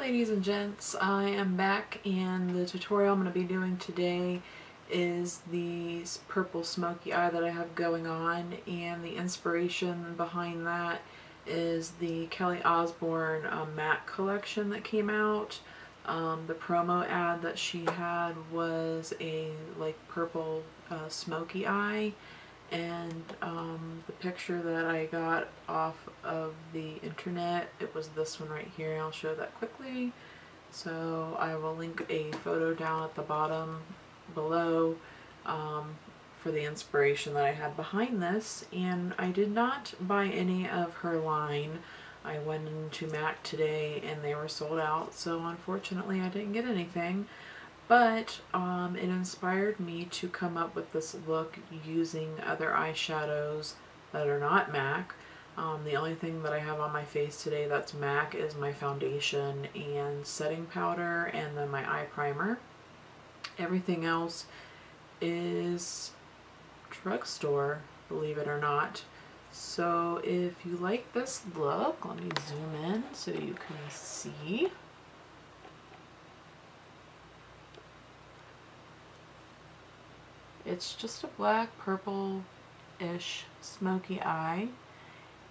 ladies and gents, I am back, and the tutorial I'm going to be doing today is the purple smoky eye that I have going on, and the inspiration behind that is the Kelly Osbourne matte collection that came out. The promo ad that she had was a purple smoky eye, and the picture that I got off of the internet, it was this one right here, and I'll show that quickly. So I will link a photo down at the bottom below for the inspiration that I had behind this. And I did not buy any of her line. I went into MAC today and they were sold out, so unfortunately I didn't get anything. But it inspired me to come up with this look using other eyeshadows that are not MAC. The only thing that I have on my face today that's MAC is my foundation and setting powder, and then my eye primer. Everything else is drugstore, believe it or not. So if you like this look, let me zoom in so you can see. It's just a black purple-ish smoky eye,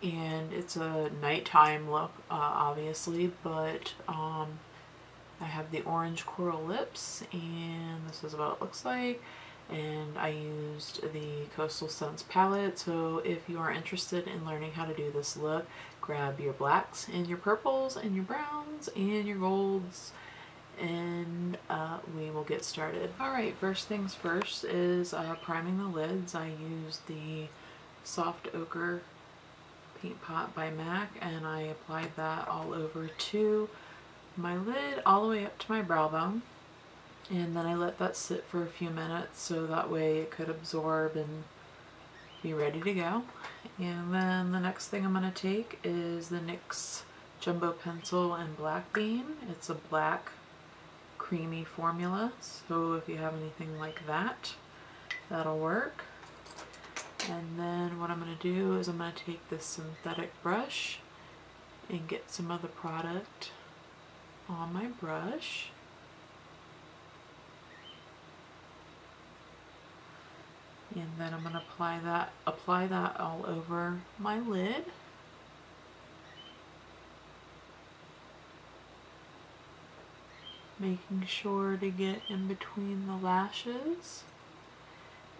and it's a nighttime look, obviously, but I have the orange coral lips, and this is what it looks like. And I used the Costal Scents palette, so if you are interested in learning how to do this look, grab your blacks and your purples and your browns and your golds, and we will get started. Alright, first things first is priming the lids. I used the Soft Ochre Paint Pot by MAC, and I applied that all over to my lid, all the way up to my brow bone. And then I let that sit for a few minutes so that way it could absorb and be ready to go. And then the next thing I'm going to take is the NYX Jumbo Pencil and Black Bean. It's a black creamy formula, so if you have anything like that, that'll work. And then what I'm going to do is I'm going to take this synthetic brush and get some of the product on my brush. And then I'm going to apply that all over my lid. Making sure to get in between the lashes.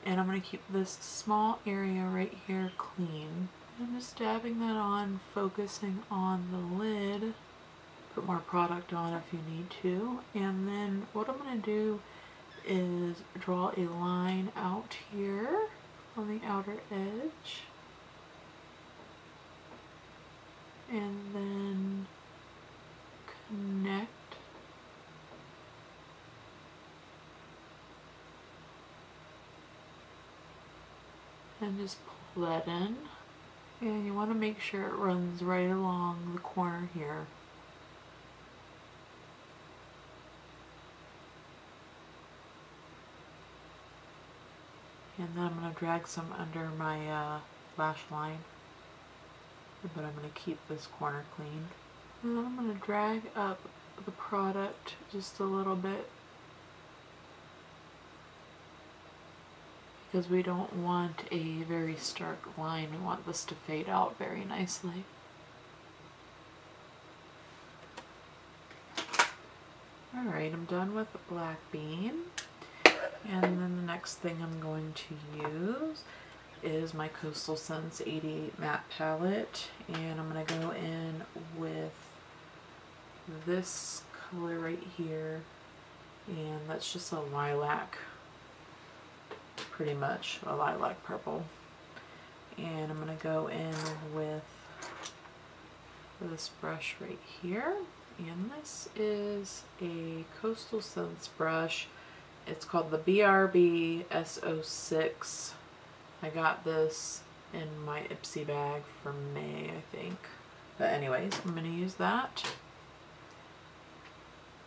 And I'm going to keep this small area right here clean. I'm just dabbing that on, focusing on the lid. Put more product on if you need to. And then what I'm going to do is draw a line out here on the outer edge. And then connect and just pull that in. And you want to make sure it runs right along the corner here. And then I'm going to drag some under my lash line, but I'm going to keep this corner clean. And then I'm going to drag up the product just a little bit, because we don't want a very stark line. We want this to fade out very nicely. Alright, I'm done with the Black Bean. And then the next thing I'm going to use is my Costal Scents 88 matte palette, and I'm going to go in with this color right here, and that's just a lilac, pretty much a lilac purple. And I'm going to go in with this brush right here, and this is a Costal Scents brush. It's called the BRB S06. I got this in my Ipsy bag from May, I think. But anyways, I'm going to use that.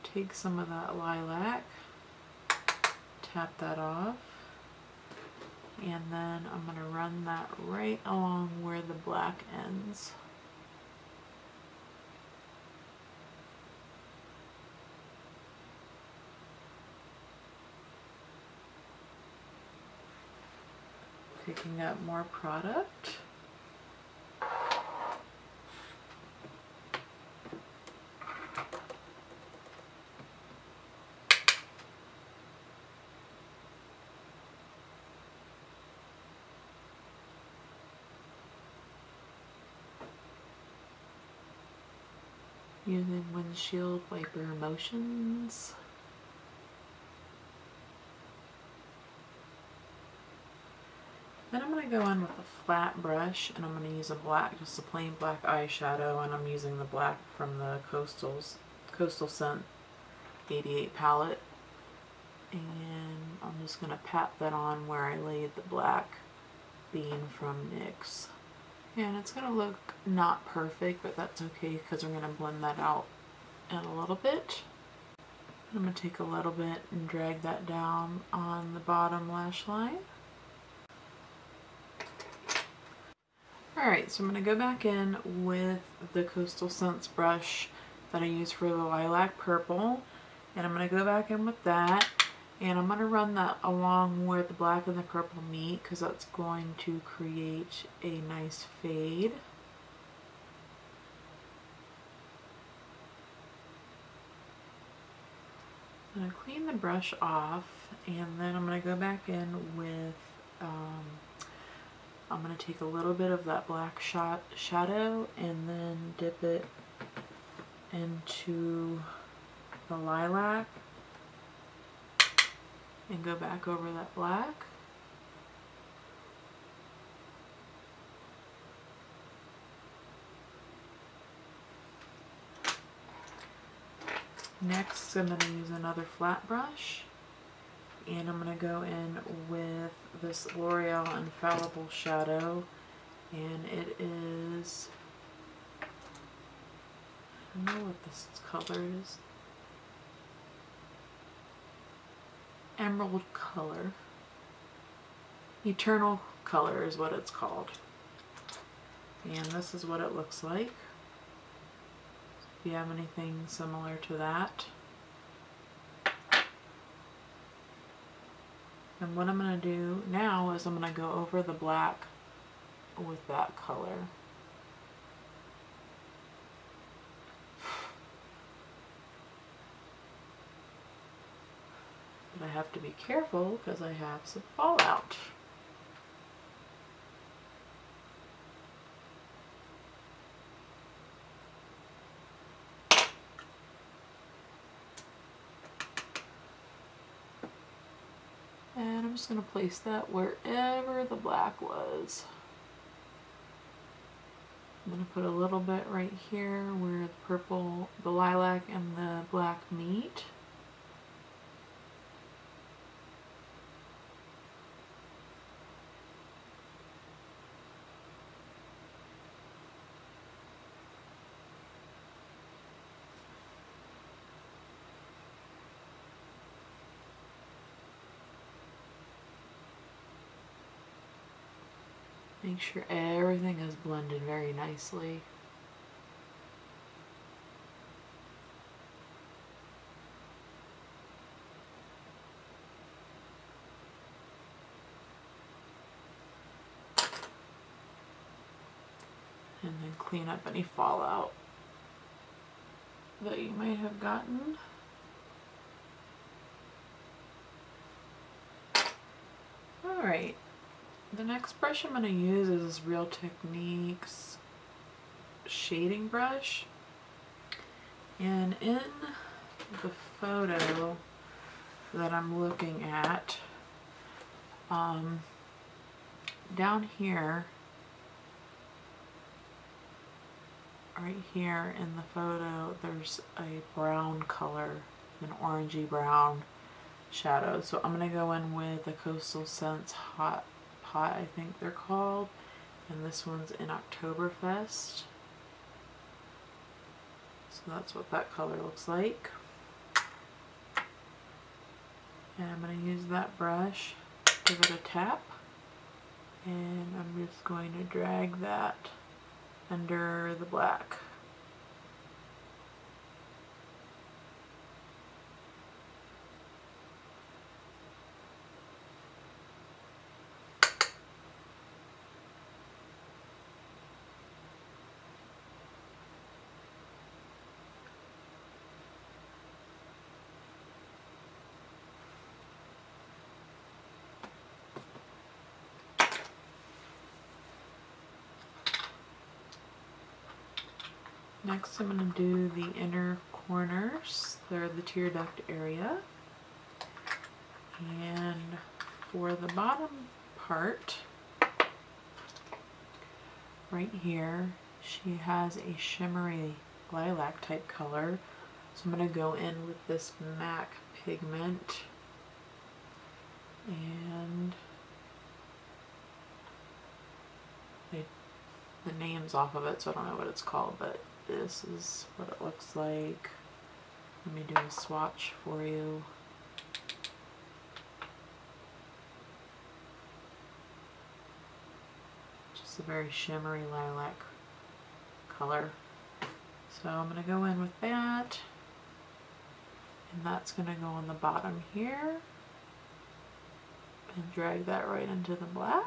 Take some of that lilac, tap that off, and then I'm going to run that right along where the black ends. Picking up more product. Using windshield wiper motions. Then I'm going to go in with a flat brush, and I'm going to use a black, just a plain black eyeshadow, and I'm using the black from the Costal Scent 88 palette. And I'm just going to pat that on where I laid the black bean from NYX. And it's going to look not perfect, but that's okay because we're going to blend that out in a little bit. I'm going to take a little bit and drag that down on the bottom lash line. Alright, so I'm going to go back in with the Costal Scents brush that I use for the lilac purple. And I'm going to go back in with that. And I'm going to run that along where the black and the purple meet because that's going to create a nice fade. I'm going to clean the brush off, and then I'm going to go back in with, I'm going to take a little bit of that black shadow and then dip it into the lilac. And go back over that black. Next, I'm going to use another flat brush, and I'm going to go in with this Loreal Infallible shadow, and it is, I don't know what this color is. Emerald color. Eternal color is what it's called. And this is what it looks like. If you have anything similar to that. And what I'm going to do now is I'm going to go over the black with that color. But I have to be careful because I have some fallout. And I'm just going to place that wherever the black was. I'm going to put a little bit right here where the purple, the lilac and the black meet. Make sure everything is blended very nicely. And then clean up any fallout that you might have gotten. Alright. The next brush I'm going to use is this Real Techniques shading brush. And in the photo that I'm looking at, down here, right here in the photo, there's a brown color, an orangey brown shadow. So I'm going to go in with the Costal Scents Hot Pot, I think they're called, and this one's in Oktoberfest. So that's what that color looks like. And I'm going to use that brush, give it a tap, and I'm just going to drag that under the black. Next I'm going to do the inner corners, they're the tear duct area. And for the bottom part, right here, she has a shimmery lilac type color. So I'm going to go in with this MAC pigment and the name's off of it, so I don't know what it's called, but this is what it looks like. Let me do a swatch for you. Just a very shimmery lilac color. So I'm going to go in with that, and that's going to go on the bottom here, and drag that right into the black.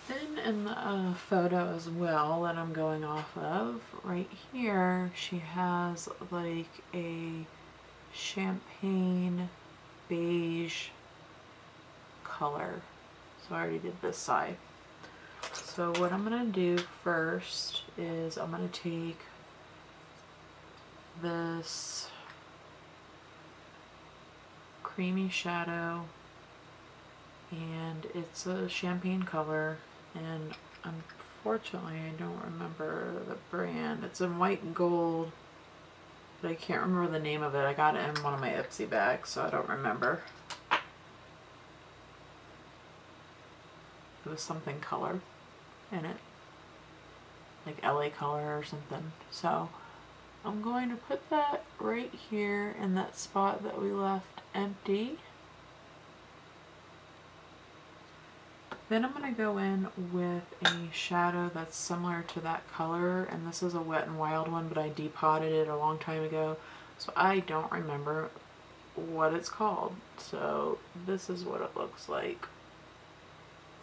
Then in the photo as well that I'm going off of, right here, she has like a champagne beige color. So I already did this side. So what I'm going to do first is I'm going to take this creamy shadow, and it's a champagne color, and unfortunately I don't remember the brand. It's in white and gold, but I can't remember the name of it. I got it in one of my Ipsy bags, so I don't remember. It was something color in it, like LA color or something. So I'm going to put that right here in that spot that we left empty. Then I'm going to go in with a shadow that's similar to that color, and this is a Wet n Wild one, but I depotted it a long time ago, so I don't remember what it's called. So this is what it looks like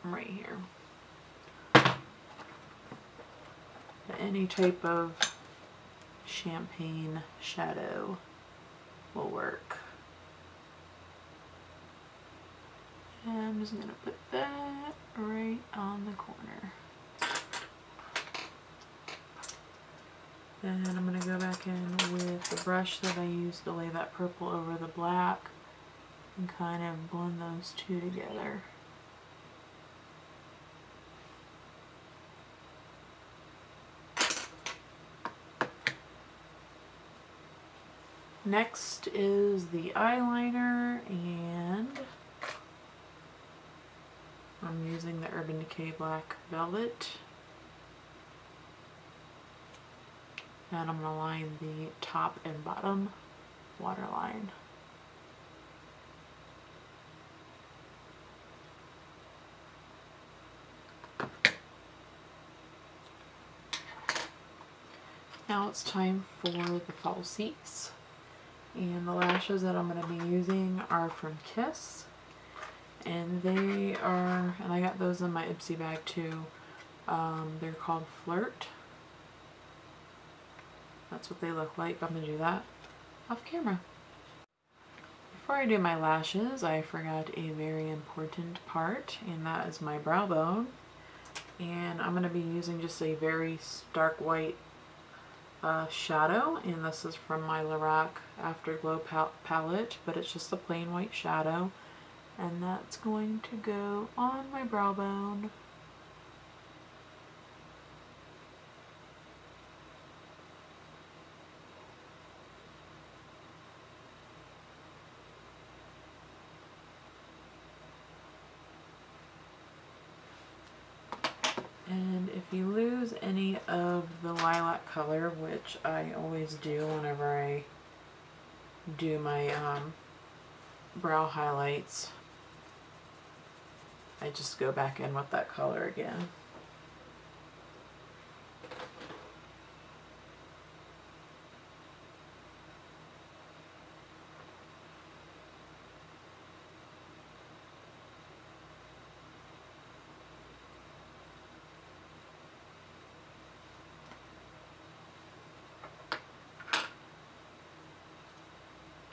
right here. Any type of champagne shadow will work. And I'm just going to put that right on the corner. Then I'm going to go back in with the brush that I used to lay that purple over the black and kind of blend those two together. Next is the eyeliner, and I'm using the Urban Decay Black Velvet, and I'm going to line the top and bottom waterline. Now it's time for the falsies, and the lashes that I'm going to be using are from Kiss. And they are, and I got those in my Ipsy bag too, they're called Flirt. That's what they look like. I'm going to do that off camera. Before I do my lashes, I forgot a very important part, and that is my brow bone. And I'm going to be using just a very stark white shadow, and this is from my Loreal Afterglow palette, but it's just a plain white shadow. And that's going to go on my brow bone. And if you lose any of the lilac color, which I always do whenever I do my brow highlights, I just go back in with that color again.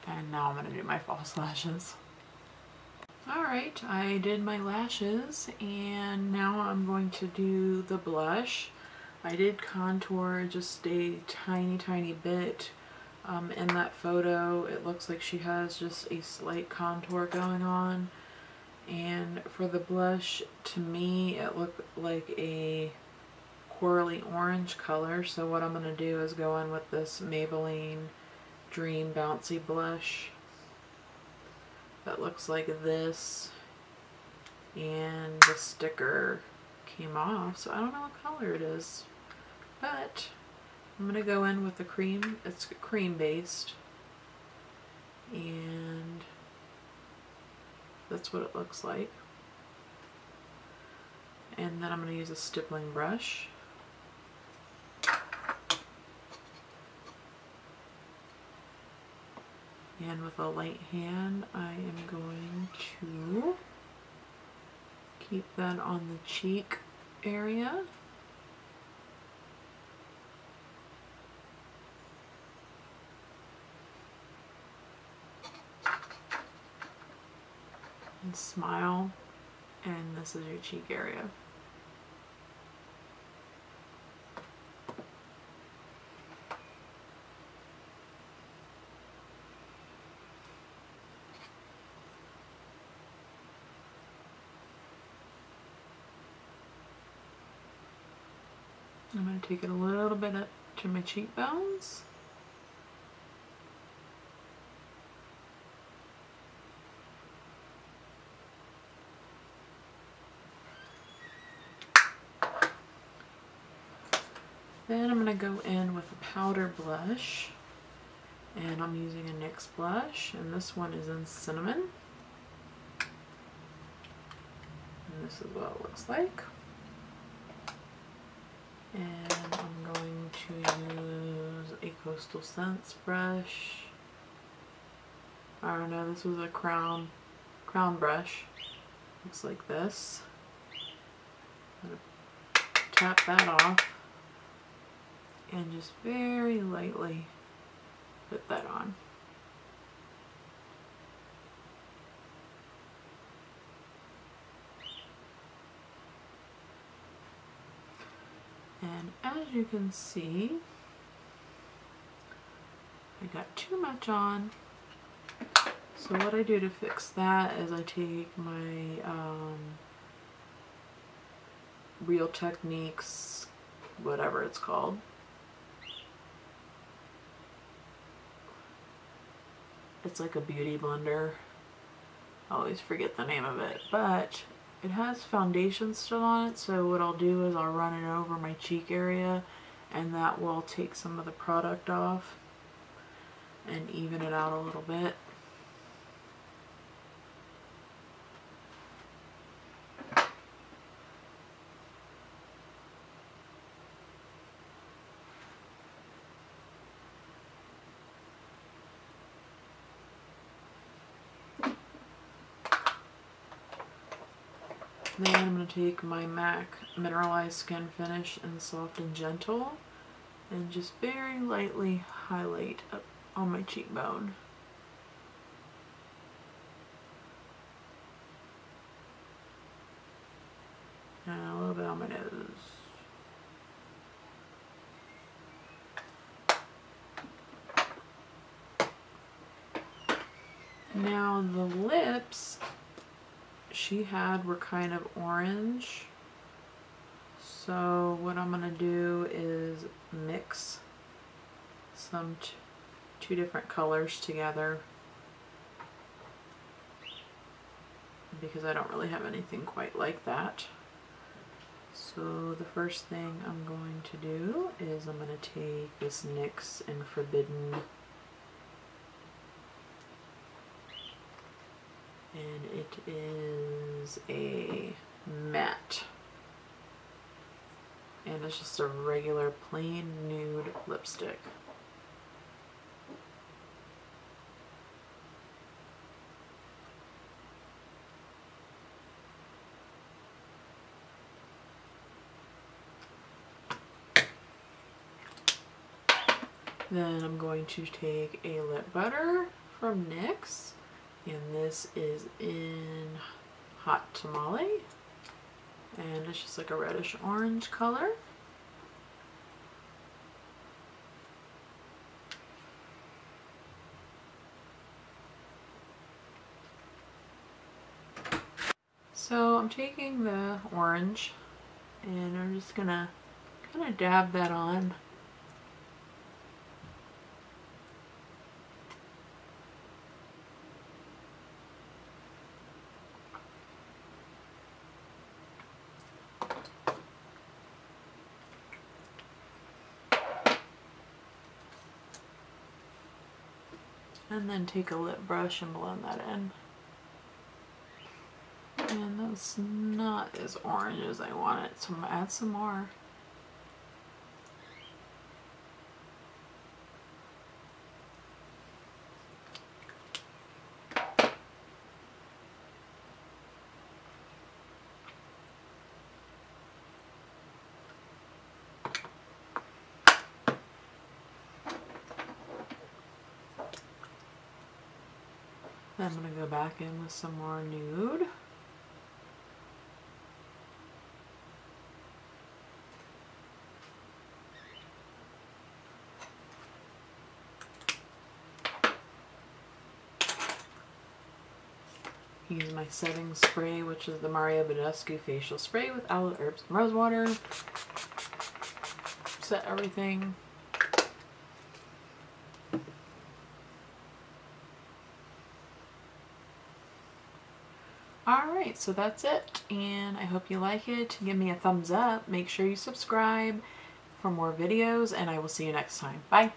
And now I'm going to do my false lashes. Alright, I did my lashes and now I'm going to do the blush. I did contour just a tiny bit. In that photo it looks like she has just a slight contour going on. And for the blush, to me it looked like a corally orange color, so what I'm going to do is go in with this Maybelline Dream Bouncy blush that looks like this, and the sticker came off, so I don't know what color it is, but I'm going to go in with the cream. It's cream based, and that's what it looks like. And then I'm going to use a stippling brush. And with a light hand, I am going to keep that on the cheek area. And smile, and this is your cheek area. I'm going to take it a little bit up to my cheekbones. Then I'm going to go in with a powder blush, and I'm using a NYX blush, and this one is in Cinnamon. And this is what it looks like. And I'm going to use a Costal Scents brush. I don't know, this was a crown brush. Looks like this. I'm going to tap that off and just very lightly put that on. And as you can see, I got too much on. So what I do to fix that is I take my Real Techniques, whatever it's called. It's like a beauty blender. I always forget the name of it, but it has foundation still on it, so what I'll do is I'll run it over my cheek area, and that will take some of the product off and even it out a little bit. Then I'm going to take my MAC Mineralized Skin Finish in Soft and Gentle and just very lightly highlight up on my cheekbone. And a little bit on my nose. Now the lips she had were kind of orange, so what I'm gonna do is mix some two different colors together, because I don't really have anything quite like that. So the first thing I'm going to do is I'm going to take this NYX in Forbidden, and it is a matte, and it's just a regular plain nude lipstick. Then I'm going to take a lip butter from NYX, And this is in Hot Tamale, and it's just like a reddish orange color. So I'm taking the orange and I'm just gonna kind of dab that on. And then take a lip brush and blend that in. And that's not as orange as I want it, so I'm gonna add some more. Then I'm gonna go back in with some more nude. Use my setting spray, which is the Mario Badescu facial spray with aloe, herbs, and rose water. Set everything. Alright, so that's it, and I hope you like it. Give me a thumbs up, make sure you subscribe for more videos, and I will see you next time. Bye!